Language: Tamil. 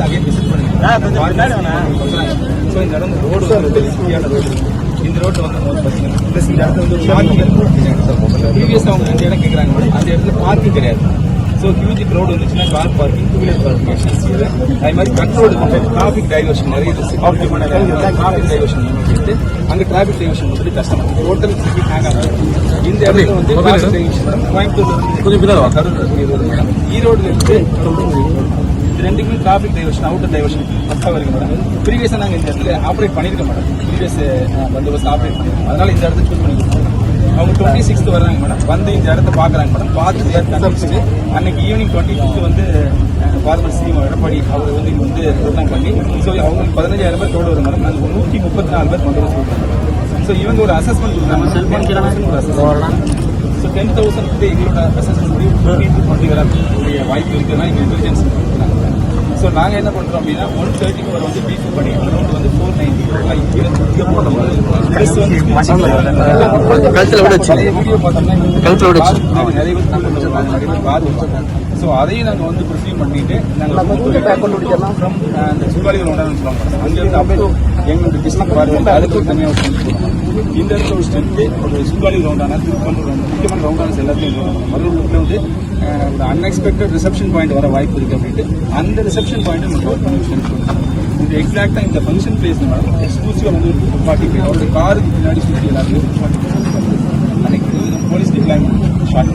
வந்து அகைன் விசிட் பண்ணுங்க. ஸோ இந்த இடம் ரோடு வந்து ரிஸ்கியான ரோடு. இந்த ரோட்டில் வந்து போது பார்த்தீங்கன்னா இந்த இடத்துல வந்து பார்க்கிங் ப்ரீவியஸாக அவங்க 2 இடம் கேட்குறாங்க மேடம். அந்த இடத்துல பார்க்கிங் கிடையாது. ஸோ ஹியூஜ் க்ரௌட் வந்துச்சுன்னா கார் பார்க்கிங், 2 வீலர் பார்க்கிங் அது மாதிரி கண்ட்ரோல் டிராஃபிக் டைவர்ஷன் நிறைய டிராஃபிக் டைவர்ஷன் பண்ணிட்டு அங்கே டிராஃபிக் டைவர்ஷன் வந்து கஷ்டம். ஹோட்டல் சிட்டி ஹேங் ஆகும். இந்த இடத்துல வந்து டிராஃபிக் டைவர்ஷன் கோயம்புத்தூர்ல மேடம், ஈரோடுல இருந்து இது 2க்குமே டிராஃபிக் டைவர்ஷன், அவுட்டர் டைவர்ஷன் ஃபஸ்ட்டாக வரைக்கும் மேடம். ப்ரீவியஸாக நாங்கள் இந்த இடத்துல ஆப்ரேட் பண்ணியிருக்க மேடம். ப்ரீவியஸ் பந்தோபஸ்து ஆப்ரேட் பண்ணியிருக்கோம். அதனால இந்த இடத்த சூஸ் பண்ணியிருக்கோம். அவங்க 26th வர்றாங்க மேடம். வந்து இந்த இடத்த பார்க்குறாங்க மேடம். பார்த்துட்டு கண்டுபிடிச்சிட்டு அன்னைக்கு ஈவினிங் 25th வந்து ஃபார்மர் சிஎம் எடப்பாடி அவர் வந்து இங்கே வந்து ப்ரோக்ராம் பண்ணி ஸோ அவங்களுக்கு 15,000 பேர் தோடு வரும் மேடம். நாங்கள் 134 பேர் பந்தோபஸ்து கொடுக்குறாங்க. ஸோ இவங்க ஒரு அசஸ்மெண்ட் கொடுக்குறாங்க. ஒரு அசஸ்மெண்ட் ஸோ 10,000 எங்களோட அசஸ்மெண்ட் 15 to 20 வர வாய்ப்பு இருக்குதுன்னா இங்கே இன்டெலிஜென்ஸ் கொடுக்குறாங்க. ஸோ நாங்கள் என்ன பண்ணுறோம் அப்படின்னா 130 வந்து பீஃப் பண்ணி அமௌண்ட் வந்து 490 ப்ளஸ் வந்து வீடியோ பார்த்தோம்னா நிறைய பேர் கார் வச்சுருக்காங்க. ஸோ அதையும் நாங்கள் வந்து ப்ரிசீவ் பண்ணிட்டு நாங்கள் ஃப்ரம் அந்த சுகாலிகள் ஒன்றான்னு சொல்லுவாங்க. அங்கேருந்து அப்படியே எங்களுக்கு டிஸ்ட்ரிக்ட் பார்வை அதுக்கு ஒரு தனியாக இந்த இடத்துல ஒரு ஸ்ட்ரென்த்து ஒரு சுகாலி ரவுண்டான திருப்பூர் முக்கியமான ரவுண்டானஸ் எல்லாத்தையும் மறுபடியும் வந்து ஒரு அன்எக்ஸ்பெக்டட் ரிசப்ஷன் பாயிண்ட் வர வாய்ப்பு இருக்குது அப்படின்ட்டு அந்த ரிசப்ஷன் பாயிண்ட் நம்ம கவர் பண்ணி இந்த எக்ஸாக்டாக இந்த ஃபங்க்ஷன் பிளேஸ் மேடம் எக்ஸ்க்ளூசிவாக வந்து ஒரு துப்பாக்கி அவருடைய காருக்கு பின்னாடி சுற்றி எல்லாத்தையும் அன்னைக்கு போலீஸ் டிப்ளாய்மெண்ட் ஷார்ட்